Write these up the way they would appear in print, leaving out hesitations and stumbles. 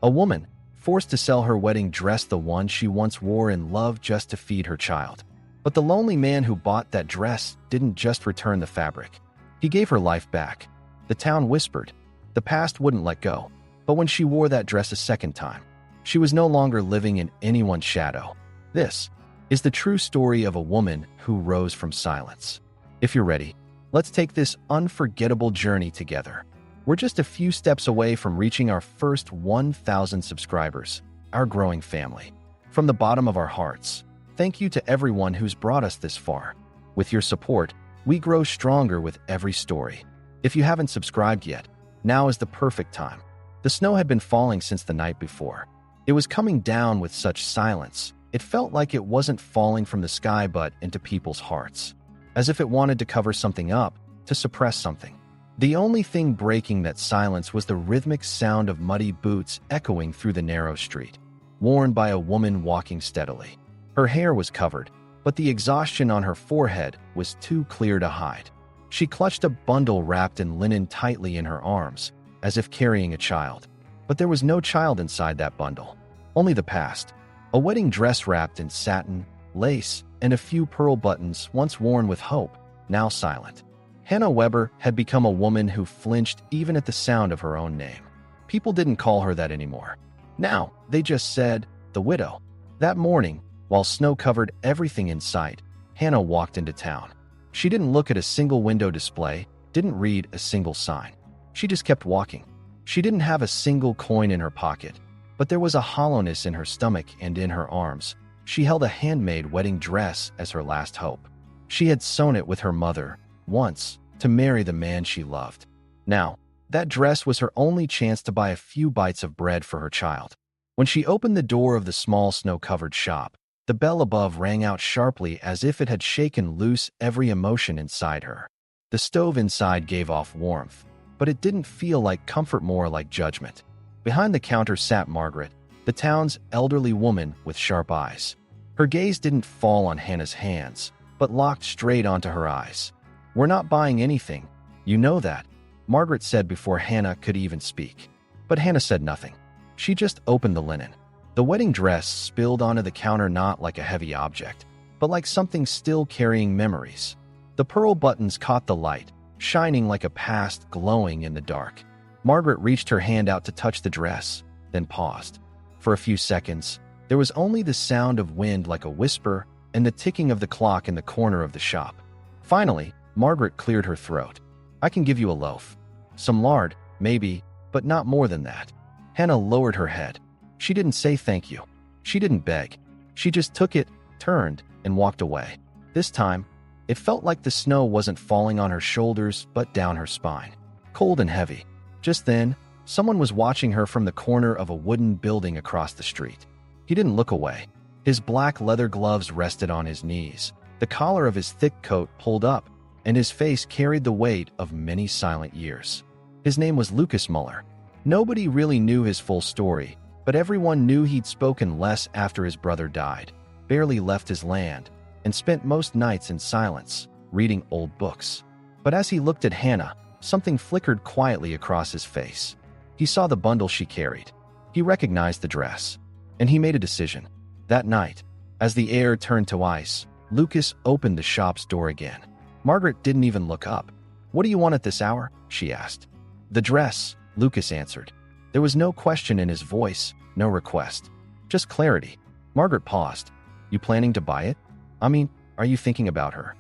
A woman, forced to sell her wedding dress, the one she once wore in love, just to feed her child. But the lonely man who bought that dress didn't just return the fabric. He gave her life back. The town whispered. The past wouldn't let go. But when she wore that dress a second time, she was no longer living in anyone's shadow. This is the true story of a woman who rose from silence. If you're ready, let's take this unforgettable journey together. We're just a few steps away from reaching our first 1,000 subscribers, our growing family. From the bottom of our hearts, thank you to everyone who's brought us this far. With your support, we grow stronger with every story. If you haven't subscribed yet, now is the perfect time. The snow had been falling since the night before. It was coming down with such silence. It felt like it wasn't falling from the sky but into people's hearts, as if it wanted to cover something up, to suppress something. The only thing breaking that silence was the rhythmic sound of muddy boots echoing through the narrow street, worn by a woman walking steadily. Her hair was covered, but the exhaustion on her forehead was too clear to hide. She clutched a bundle wrapped in linen tightly in her arms, as if carrying a child. But there was no child inside that bundle, only the past. A wedding dress wrapped in satin, lace, and a few pearl buttons, once worn with hope, now silent. Hannah Weber had become a woman who flinched even at the sound of her own name. People didn't call her that anymore. Now, they just said, the widow. That morning, while snow covered everything in sight, Hannah walked into town. She didn't look at a single window display, didn't read a single sign. She just kept walking. She didn't have a single coin in her pocket, but there was a hollowness in her stomach and in her arms. She held a handmade wedding dress as her last hope. She had sewn it with her mother, once, to marry the man she loved. Now, that dress was her only chance to buy a few bites of bread for her child. When she opened the door of the small snow-covered shop, the bell above rang out sharply as if it had shaken loose every emotion inside her. The stove inside gave off warmth, but it didn't feel like comfort, more like judgment. Behind the counter sat Margaret, the town's elderly woman with sharp eyes. Her gaze didn't fall on Hannah's hands, but locked straight onto her eyes. "We're not buying anything. You know that," Margaret said before Hannah could even speak. But Hannah said nothing. She just opened the linen. The wedding dress spilled onto the counter, not like a heavy object, but like something still carrying memories. The pearl buttons caught the light, shining like a past glowing in the dark. Margaret reached her hand out to touch the dress, then paused. For a few seconds, there was only the sound of wind like a whisper and the ticking of the clock in the corner of the shop. Finally, Margaret cleared her throat. "I can give you a loaf. Some lard, maybe, but not more than that." Hannah lowered her head. She didn't say thank you. She didn't beg. She just took it, turned, and walked away. This time, it felt like the snow wasn't falling on her shoulders, but down her spine. Cold and heavy. Just then, someone was watching her from the corner of a wooden building across the street. He didn't look away. His black leather gloves rested on his knees, the collar of his thick coat pulled up, and his face carried the weight of many silent years. His name was Lucas Muller. Nobody really knew his full story, but everyone knew he'd spoken less after his brother died, barely left his land, and spent most nights in silence, reading old books. But as he looked at Hannah, something flickered quietly across his face. He saw the bundle she carried. He recognized the dress. And he made a decision. That night, as the air turned to ice, Lucas opened the shop's door again. Margaret didn't even look up. "What do you want at this hour?" she asked. "The dress," Lucas answered. There was no question in his voice, no request. Just clarity. Margaret paused. "You planning to buy it? I mean, are you thinking about her?"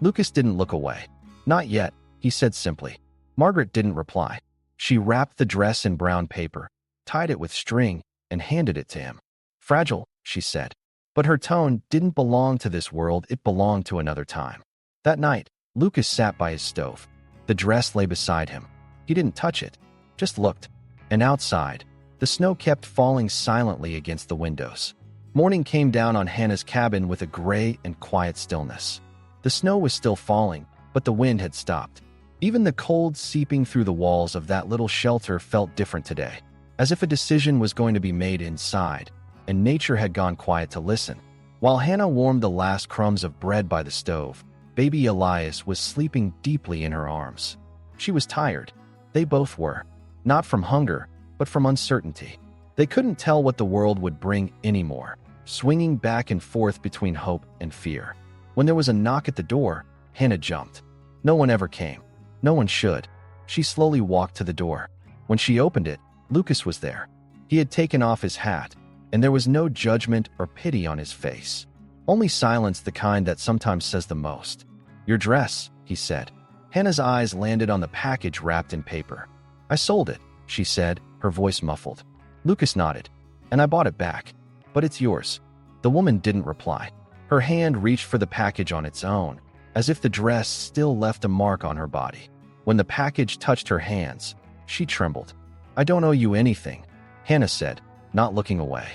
Lucas didn't look away. "Not yet," he said simply. Margaret didn't reply. She wrapped the dress in brown paper, tied it with string, and handed it to him. "Fragile," she said. But her tone didn't belong to this world, it belonged to another time. That night, Lucas sat by his stove. The dress lay beside him. He didn't touch it, just looked. And outside, the snow kept falling silently against the windows. Morning came down on Hannah's cabin with a gray and quiet stillness. The snow was still falling, but the wind had stopped. Even the cold seeping through the walls of that little shelter felt different today, as if a decision was going to be made inside, and nature had gone quiet to listen. While Hannah warmed the last crumbs of bread by the stove, baby Elias was sleeping deeply in her arms. She was tired. They both were. Not from hunger, but from uncertainty. They couldn't tell what the world would bring anymore, swinging back and forth between hope and fear. When there was a knock at the door, Hannah jumped. No one ever came. No one should. She slowly walked to the door. When she opened it, Lucas was there. He had taken off his hat, and there was no judgment or pity on his face. Only silence, the kind that sometimes says the most. "Your dress," he said. Hannah's eyes landed on the package wrapped in paper. "I sold it," she said, her voice muffled. Lucas nodded. "And I bought it back. But it's yours." The woman didn't reply. Her hand reached for the package on its own, as if the dress still left a mark on her body. When the package touched her hands, she trembled. "I don't owe you anything," Hannah said, not looking away.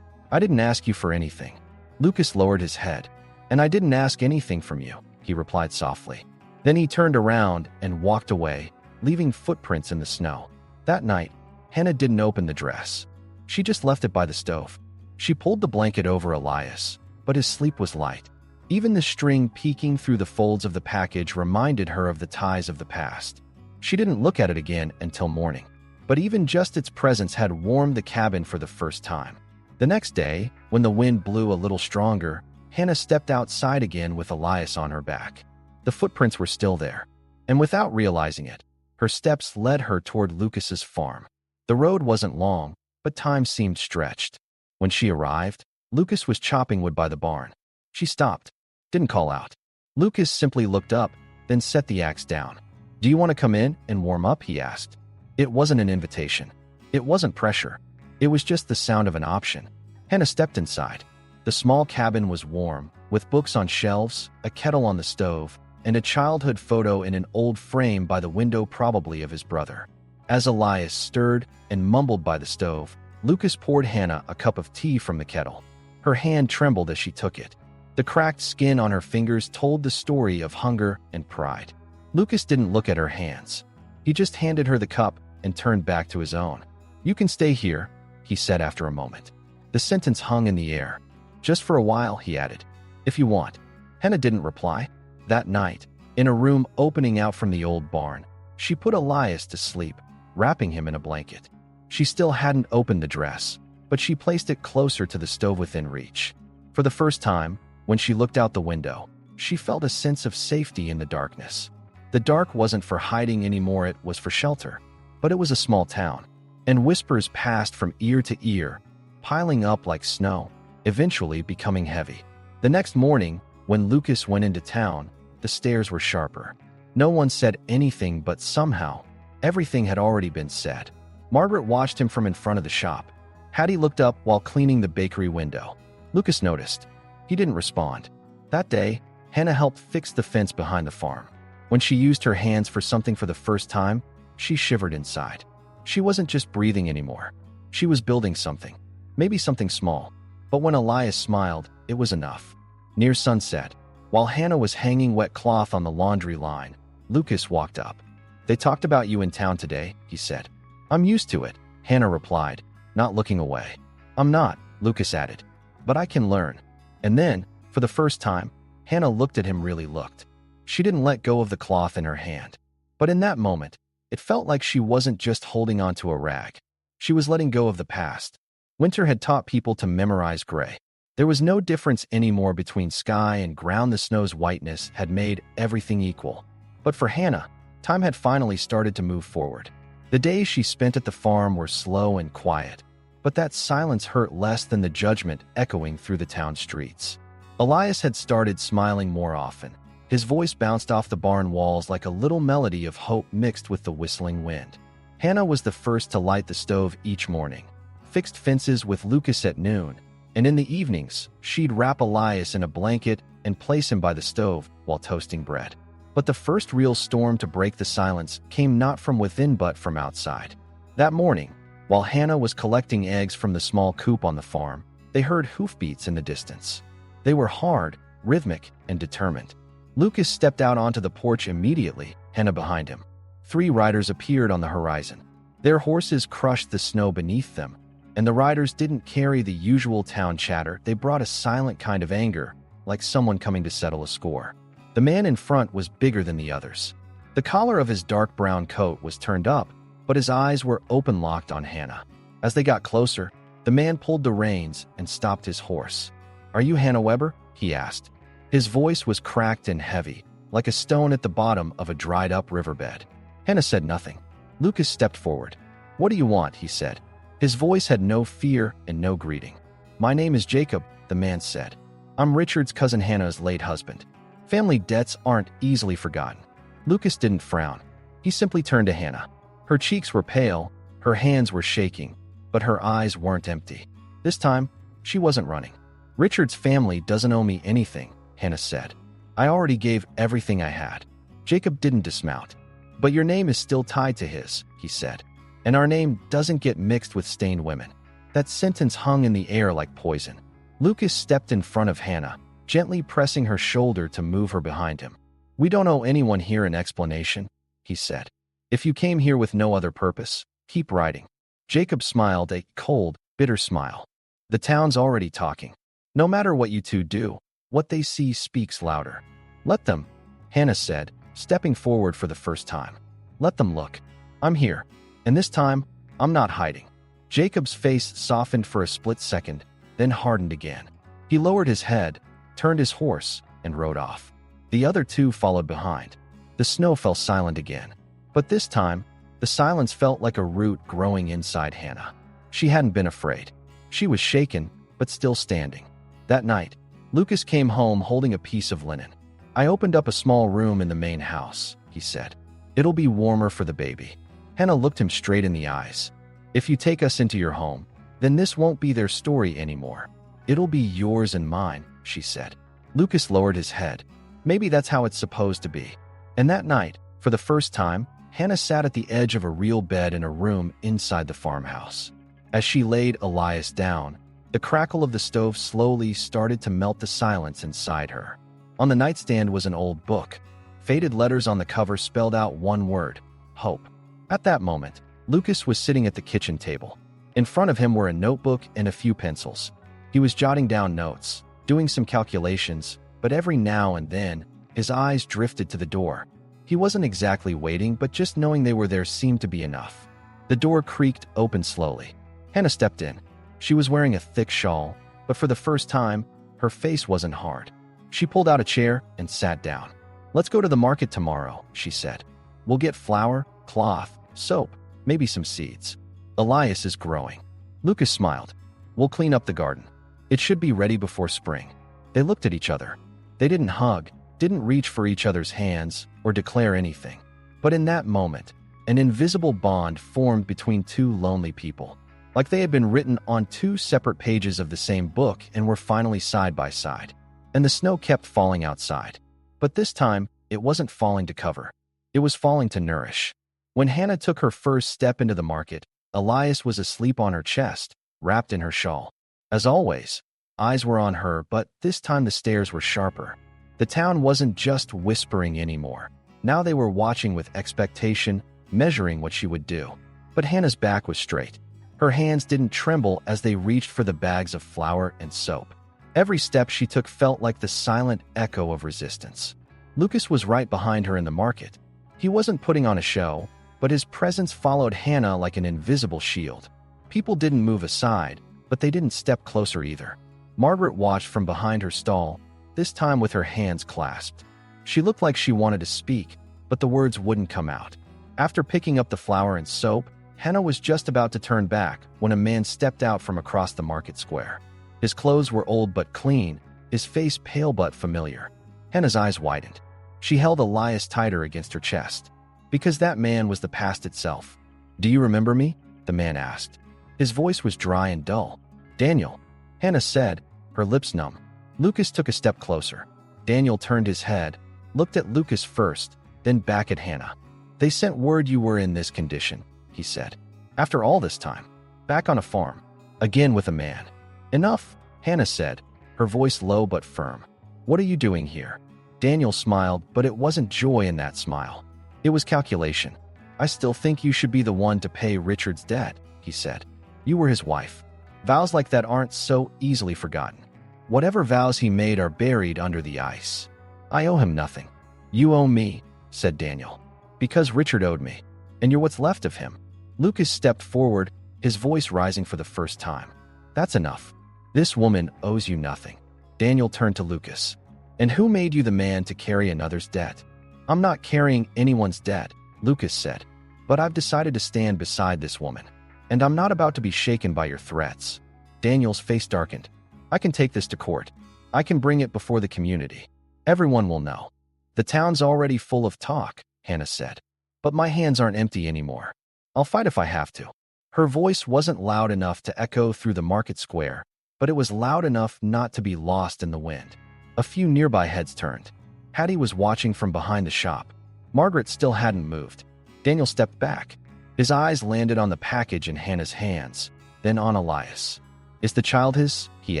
"I didn't ask you for anything." Lucas lowered his head. "And I didn't ask anything from you," he replied softly. Then he turned around and walked away, leaving footprints in the snow. That night, Hannah didn't open the dress. She just left it by the stove. She pulled the blanket over Elias, but his sleep was light. Even the string peeking through the folds of the package reminded her of the ties of the past. She didn't look at it again until morning, but even just its presence had warmed the cabin for the first time. The next day, when the wind blew a little stronger, Hannah stepped outside again with Elias on her back. The footprints were still there, and without realizing it, her steps led her toward Lucas's farm. The road wasn't long, but time seemed stretched. When she arrived, Lucas was chopping wood by the barn. She stopped, didn't call out. Lucas simply looked up, then set the axe down. "Do you want to come in and warm up?" he asked. It wasn't an invitation. It wasn't pressure. It was just the sound of an option. Hannah stepped inside. The small cabin was warm, with books on shelves, a kettle on the stove, and a childhood photo in an old frame by the window, probably of his brother. As Elias stirred and mumbled by the stove, Lucas poured Hannah a cup of tea from the kettle. Her hand trembled as she took it. The cracked skin on her fingers told the story of hunger and pride. Lucas didn't look at her hands. He just handed her the cup and turned back to his own. "You can stay here," he said after a moment. The sentence hung in the air. "Just for a while," he added. "If you want." Hannah didn't reply. That night, in a room opening out from the old barn, she put Elias to sleep, wrapping him in a blanket. She still hadn't opened the dress, but she placed it closer to the stove within reach. For the first time, when she looked out the window, she felt a sense of safety in the darkness. The dark wasn't for hiding anymore, it was for shelter. But it was a small town, and whispers passed from ear to ear, piling up like snow, eventually becoming heavy. The next morning, when Lucas went into town, the stares were sharper. No one said anything, but somehow, everything had already been said. Margaret watched him from in front of the shop. Hattie looked up while cleaning the bakery window. Lucas noticed. He didn't respond. That day, Hannah helped fix the fence behind the farm. When she used her hands for something for the first time, she shivered inside. She wasn't just breathing anymore. She was building something, maybe something small. But when Elias smiled, it was enough. Near sunset, while Hannah was hanging wet cloth on the laundry line, Lucas walked up. "They talked about you in town today," he said. "I'm used to it," Hannah replied, not looking away. "I'm not," Lucas added, "but I can learn." And then, for the first time, Hannah looked at him, really looked. She didn't let go of the cloth in her hand. But in that moment, it felt like she wasn't just holding onto a rag. She was letting go of the past. Winter had taught people to memorize gray. There was no difference anymore between sky and ground. The snow's whiteness had made everything equal. But for Hannah, time had finally started to move forward. The days she spent at the farm were slow and quiet, but that silence hurt less than the judgment echoing through the town streets. Elias had started smiling more often. His voice bounced off the barn walls like a little melody of hope mixed with the whistling wind. Hannah was the first to light the stove each morning, fixed fences with Lucas at noon, and in the evenings, she'd wrap Elias in a blanket and place him by the stove while toasting bread. But the first real storm to break the silence came not from within but from outside. That morning, while Hannah was collecting eggs from the small coop on the farm, they heard hoofbeats in the distance. They were hard, rhythmic, and determined. Lucas stepped out onto the porch immediately, Hannah behind him. 3 riders appeared on the horizon. Their horses crushed the snow beneath them, and the riders didn't carry the usual town chatter. They brought a silent kind of anger, like someone coming to settle a score. The man in front was bigger than the others. The collar of his dark brown coat was turned up, but his eyes were open-locked on Hannah. As they got closer, The man pulled the reins and stopped his horse. "Are you Hannah Weber?" he asked. His voice was cracked and heavy, like a stone at the bottom of a dried-up riverbed. Hannah said nothing. Lucas stepped forward. "What do you want?" he said. His voice had no fear and no greeting. "My name is Jacob," the man said. "I'm Richard's cousin Hannah's late husband. Family debts aren't easily forgotten." Lucas didn't frown. He simply turned to Hannah. Her cheeks were pale, her hands were shaking, but her eyes weren't empty. This time, she wasn't running. "Richard's family doesn't owe me anything," Hannah said. "I already gave everything I had." Jacob didn't dismount. "But your name is still tied to his," he said. "And our name doesn't get mixed with stained women." That sentence hung in the air like poison. Lucas stepped in front of Hannah, gently pressing her shoulder to move her behind him. "We don't owe anyone here an explanation," he said. "If you came here with no other purpose, keep riding." Jacob smiled, a cold, bitter smile. "The town's already talking. No matter what you two do, what they see speaks louder." "Let them," Hannah said, stepping forward for the first time. "Let them look. I'm here. And this time, I'm not hiding." Jacob's face softened for a split second, then hardened again. He lowered his head, turned his horse, and rode off. The other two followed behind. The snow fell silent again. But this time, the silence felt like a root growing inside Hannah. She hadn't been afraid. She was shaken, but still standing. That night, Lucas came home holding a piece of linen. "I opened up a small room in the main house," he said. "It'll be warmer for the baby." Hannah looked him straight in the eyes. "If you take us into your home, then this won't be their story anymore. It'll be yours and mine," she said. Lucas lowered his head. Maybe that's how it's supposed to be. And that night, for the first time, Hannah sat at the edge of a real bed in a room inside the farmhouse. As she laid Elias down, the crackle of the stove slowly started to melt the silence inside her. On the nightstand was an old book. Faded letters on the cover spelled out one word: hope. At that moment, Lucas was sitting at the kitchen table. In front of him were a notebook and a few pencils. He was jotting down notes, doing some calculations, but every now and then, his eyes drifted to the door. He wasn't exactly waiting, but just knowing they were there seemed to be enough. The door creaked open slowly. Hannah stepped in. She was wearing a thick shawl, but for the first time, her face wasn't hard. She pulled out a chair and sat down. "Let's go to the market tomorrow," she said. "We'll get flour, cloth, soap, maybe some seeds. Elias is growing." Lucas smiled. "We'll clean up the garden. It should be ready before spring." They looked at each other. They didn't hug, didn't reach for each other's hands, or declare anything. But in that moment, an invisible bond formed between two lonely people, like they had been written on two separate pages of the same book and were finally side by side. And the snow kept falling outside. But this time, it wasn't falling to cover. It was falling to nourish. When Hannah took her first step into the market, Elias was asleep on her chest, wrapped in her shawl. As always, eyes were on her, but this time the stares were sharper. The town wasn't just whispering anymore. Now they were watching with expectation, measuring what she would do. But Hannah's back was straight. Her hands didn't tremble as they reached for the bags of flour and soap. Every step she took felt like the silent echo of resistance. Lucas was right behind her in the market. He wasn't putting on a show, but his presence followed Hannah like an invisible shield. People didn't move aside, but they didn't step closer either. Margaret watched from behind her stall, this time with her hands clasped. She looked like she wanted to speak, but the words wouldn't come out. After picking up the flour and soap, Hannah was just about to turn back when a man stepped out from across the market square. His clothes were old but clean, his face pale but familiar. Hannah's eyes widened. She held Elias tighter against her chest. Because that man was the past itself. "Do you remember me?" the man asked. His voice was dry and dull. "Daniel," Hannah said, her lips numb. Lucas took a step closer. Daniel turned his head, looked at Lucas first, then back at Hannah. "They sent word you were in this condition," he said. "After all this time, back on a farm, again with a man." "Enough," Hannah said, her voice low but firm. "What are you doing here?" Daniel smiled, but it wasn't joy in that smile. It was calculation. "I still think you should be the one to pay Richard's debt," he said. "You were his wife. Vows like that aren't so easily forgotten. Whatever vows he made are buried under the ice. I owe him nothing." "You owe me," said Daniel. "Because Richard owed me. And you're what's left of him." Lucas stepped forward, his voice rising for the first time. That's enough. This woman owes you nothing. Daniel turned to Lucas. And who made you the man to carry another's debt? I'm not carrying anyone's debt, Lucas said. But I've decided to stand beside this woman. And I'm not about to be shaken by your threats. Daniel's face darkened. I can take this to court. I can bring it before the community. Everyone will know. The town's already full of talk, Hannah said. But my hands aren't empty anymore. I'll fight if I have to. Her voice wasn't loud enough to echo through the market square, but it was loud enough not to be lost in the wind. A few nearby heads turned. Hattie was watching from behind the shop. Margaret still hadn't moved. Daniel stepped back. His eyes landed on the package in Hannah's hands, then on Elias. Is the child his? He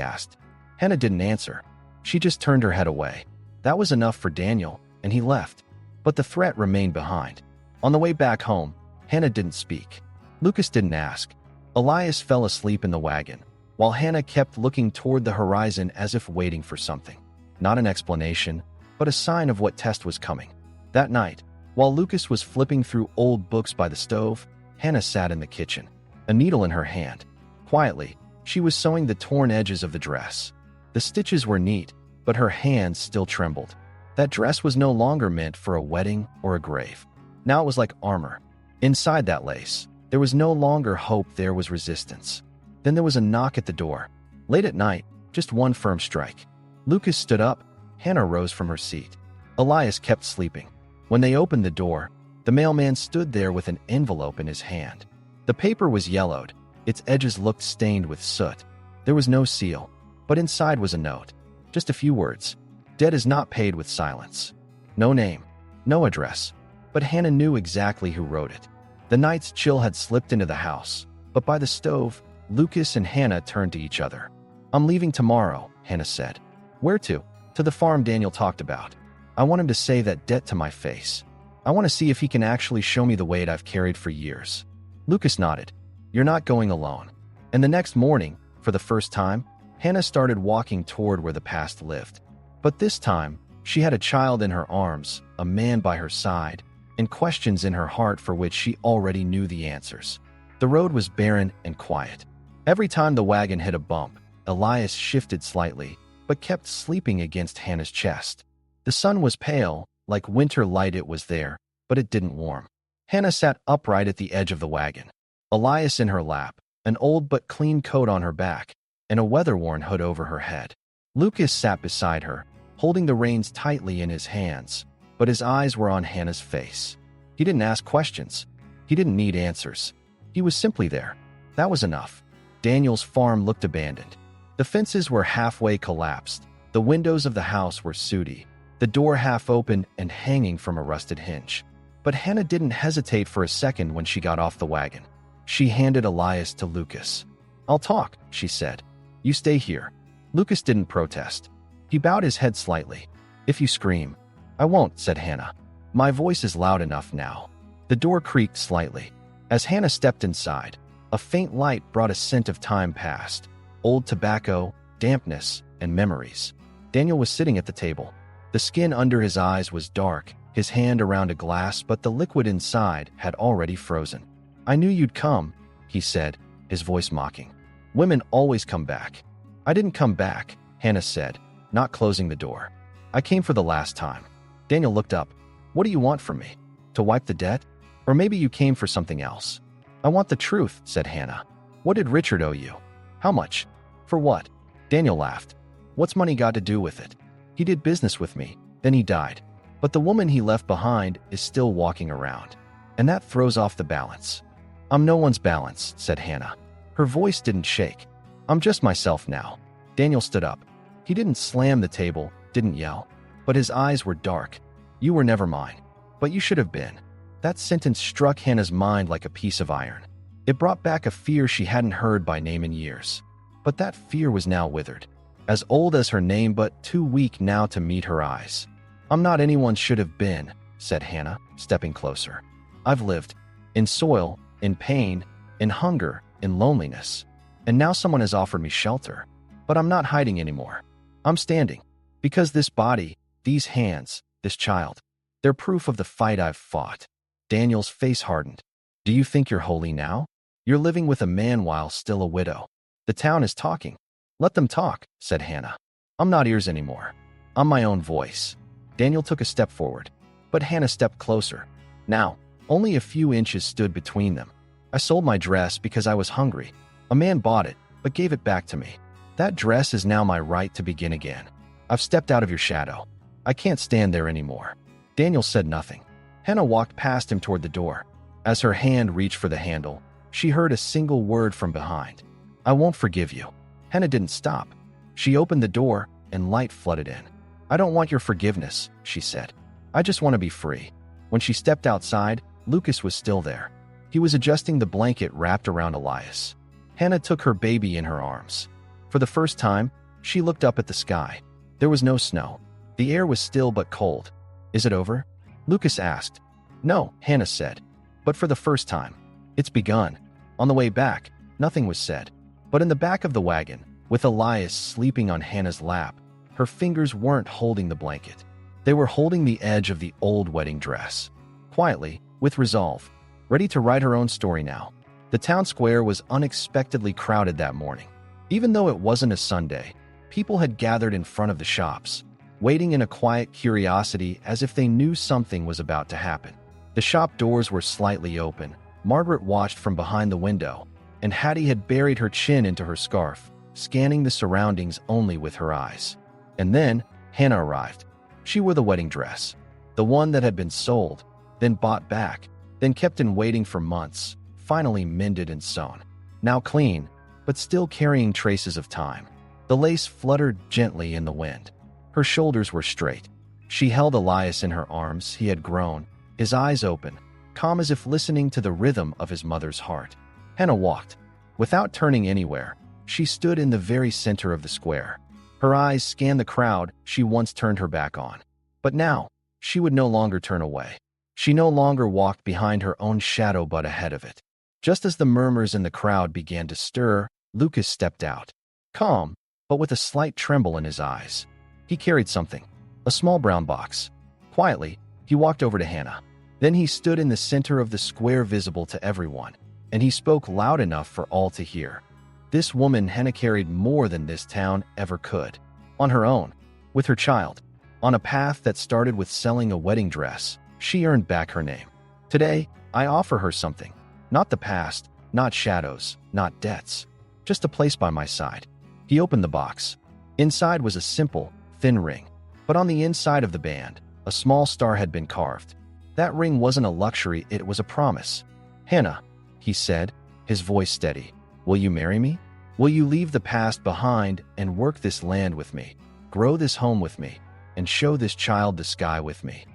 asked. Hannah didn't answer. She just turned her head away. That was enough for Daniel, and he left. But the threat remained behind. On the way back home, Hannah didn't speak. Lucas didn't ask. Elias fell asleep in the wagon, while Hannah kept looking toward the horizon as if waiting for something. Not an explanation, but a sign of what test was coming. That night, while Lucas was flipping through old books by the stove, Hannah sat in the kitchen, a needle in her hand. Quietly, she was sewing the torn edges of the dress. The stitches were neat, but her hands still trembled. That dress was no longer meant for a wedding or a grave. Now it was like armor. Inside that lace, there was no longer hope, there was resistance. Then there was a knock at the door. Late at night, just one firm strike. Lucas stood up. Hannah rose from her seat. Elias kept sleeping. When they opened the door, the mailman stood there with an envelope in his hand. The paper was yellowed. Its edges looked stained with soot. There was no seal, but inside was a note. Just a few words. Debt is not paid with silence. No name, no address. But Hannah knew exactly who wrote it. The night's chill had slipped into the house, but by the stove, Lucas and Hannah turned to each other. I'm leaving tomorrow, Hannah said. Where to? To the farm Daniel talked about. I want him to say that debt to my face. I want to see if he can actually show me the weight I've carried for years. Lucas nodded. You're not going alone. And the next morning, for the first time, Hannah started walking toward where the past lived. But this time, she had a child in her arms, a man by her side, and questions in her heart for which she already knew the answers. The road was barren and quiet. Every time the wagon hit a bump, Elias shifted slightly, but kept sleeping against Hannah's chest. The sun was pale, like winter light. It was there, but it didn't warm. Hannah sat upright at the edge of the wagon, Elias in her lap, an old but clean coat on her back, and a weather-worn hood over her head. Lucas sat beside her, holding the reins tightly in his hands, but his eyes were on Hannah's face. He didn't ask questions. He didn't need answers. He was simply there. That was enough. Daniel's farm looked abandoned. The fences were halfway collapsed. The windows of the house were sooty, the door half open and hanging from a rusted hinge. But Hannah didn't hesitate for a second when she got off the wagon. She handed Elias to Lucas. I'll talk, she said. You stay here. Lucas didn't protest. He bowed his head slightly. If you scream. I won't, said Hannah. My voice is loud enough now. The door creaked slightly. As Hannah stepped inside, a faint light brought a scent of time past, old tobacco, dampness, and memories. Daniel was sitting at the table. The skin under his eyes was dark, his hand around a glass, but the liquid inside had already frozen. I knew you'd come, he said, his voice mocking. Women always come back. I didn't come back, Hannah said, not closing the door. I came for the last time. Daniel looked up. What do you want from me? To wipe the debt? Or maybe you came for something else. I want the truth, said Hannah. What did Richard owe you? How much? For what? Daniel laughed. What's money got to do with it? He did business with me, then he died. But the woman he left behind is still walking around. And that throws off the balance. I'm no one's balance, said Hannah. Her voice didn't shake. I'm just myself now. Daniel stood up. He didn't slam the table, didn't yell. But his eyes were dark. You were never mine. But you should have been. That sentence struck Hannah's mind like a piece of iron. It brought back a fear she hadn't heard by name in years. But that fear was now withered. As old as her name, but too weak now to meet her eyes. I'm not anyone should have been, said Hannah, stepping closer. I've lived. In soil, in pain, in hunger, in loneliness. And now someone has offered me shelter. But I'm not hiding anymore. I'm standing. Because this body, these hands, this child, they're proof of the fight I've fought. Daniel's face hardened. Do you think you're holy now? You're living with a man while still a widow. The town is talking. Let them talk, said Hannah. I'm not ears anymore. I'm my own voice. Daniel took a step forward, but Hannah stepped closer. Now, only a few inches stood between them. I sold my dress because I was hungry. A man bought it, but gave it back to me. That dress is now my right to begin again. I've stepped out of your shadow. I can't stand there anymore. Daniel said nothing. Hannah walked past him toward the door. As her hand reached for the handle, she heard a single word from behind. I won't forgive you. Hannah didn't stop. She opened the door, and light flooded in. I don't want your forgiveness, she said. I just want to be free. When she stepped outside, Lucas was still there. He was adjusting the blanket wrapped around Elias. Hannah took her baby in her arms. For the first time, she looked up at the sky. There was no snow. The air was still but cold. Is it over? Lucas asked. No, Hannah said. But for the first time, it's begun. On the way back, nothing was said. But in the back of the wagon, with Elias sleeping on Hannah's lap, her fingers weren't holding the blanket. They were holding the edge of the old wedding dress. Quietly, with resolve, ready to write her own story now. The town square was unexpectedly crowded that morning. Even though it wasn't a Sunday, people had gathered in front of the shops, waiting in a quiet curiosity as if they knew something was about to happen. The shop doors were slightly open. Margaret watched from behind the window, and Hattie had buried her chin into her scarf, scanning the surroundings only with her eyes. And then Hannah arrived. She wore the wedding dress, the one that had been sold, then bought back, then kept in waiting for months, finally mended and sewn. Now clean, but still carrying traces of time. The lace fluttered gently in the wind. Her shoulders were straight. She held Elias in her arms. He had grown, his eyes open, calm as if listening to the rhythm of his mother's heart. Hannah walked. Without turning anywhere, she stood in the very center of the square. Her eyes scanned the crowd she once turned her back on. But now, she would no longer turn away. She no longer walked behind her own shadow but ahead of it. Just as the murmurs in the crowd began to stir, Lucas stepped out. Calm, but with a slight tremble in his eyes. He carried something, a small brown box. Quietly, he walked over to Hannah. Then he stood in the center of the square visible to everyone, and he spoke loud enough for all to hear. This woman Hannah carried more than this town ever could. On her own, with her child, on a path that started with selling a wedding dress, she earned back her name. Today, I offer her something. Not the past, not shadows, not debts. Just a place by my side. He opened the box. Inside was a simple, thin ring. But on the inside of the band, a small star had been carved. That ring wasn't a luxury, it was a promise. Hannah, he said, his voice steady. Will you marry me? Will you leave the past behind and work this land with me, grow this home with me, and show this child the sky with me?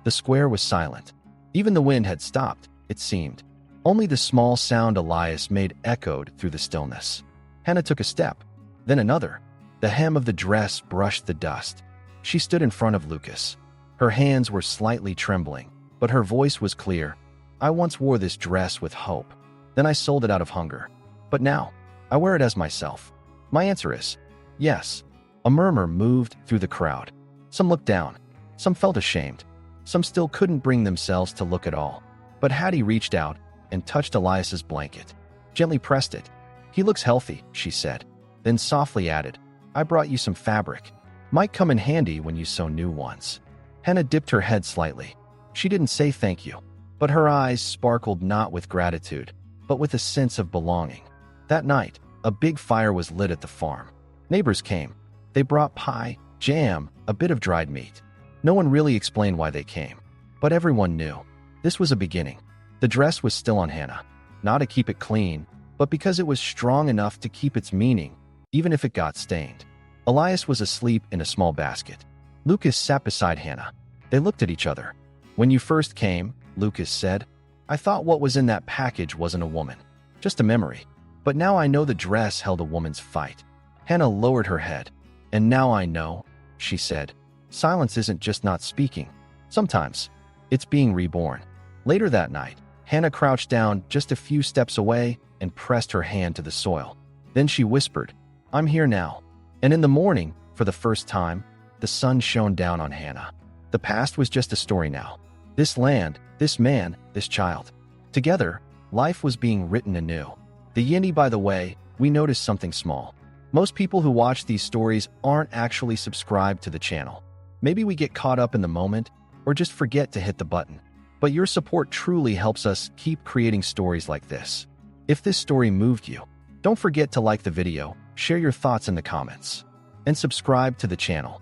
The square was silent. Even the wind had stopped, it seemed. Only the small sound Elias made echoed through the stillness. Hannah took a step, then another. The hem of the dress brushed the dust. She stood in front of Lucas. Her hands were slightly trembling, but her voice was clear. I once wore this dress with hope. Then I sold it out of hunger. But now, I wear it as myself. My answer is, yes. A murmur moved through the crowd. Some looked down. Some felt ashamed. Some still couldn't bring themselves to look at all. But Hattie reached out and touched Elias's blanket. Gently pressed it. He looks healthy, she said. Then softly added, I brought you some fabric. Might come in handy when you sew new ones. Hannah dipped her head slightly. She didn't say thank you, but her eyes sparkled not with gratitude, but with a sense of belonging. That night, a big fire was lit at the farm. Neighbors came. They brought pie, jam, a bit of dried meat. No one really explained why they came, but everyone knew. This was a beginning. The dress was still on Hannah, not to keep it clean, but because it was strong enough to keep its meaning, even if it got stained. Elias was asleep in a small basket. Lucas sat beside Hannah. They looked at each other. When you first came, Lucas said, I thought what was in that package wasn't a woman, just a memory. But now I know the dress held a woman's fight. Hannah lowered her head. And now I know, she said. Silence isn't just not speaking. Sometimes, it's being reborn. Later that night, Hannah crouched down just a few steps away and pressed her hand to the soil. Then she whispered, I'm here now. And in the morning, for the first time, the sun shone down on Hannah. The past was just a story now. This land, this man, this child. Together, life was being written anew. The Yinny, by the way, we notice something small. Most people who watch these stories aren't actually subscribed to the channel. Maybe we get caught up in the moment or just forget to hit the button. But your support truly helps us keep creating stories like this. If this story moved you, don't forget to like the video, share your thoughts in the comments, and subscribe to the channel.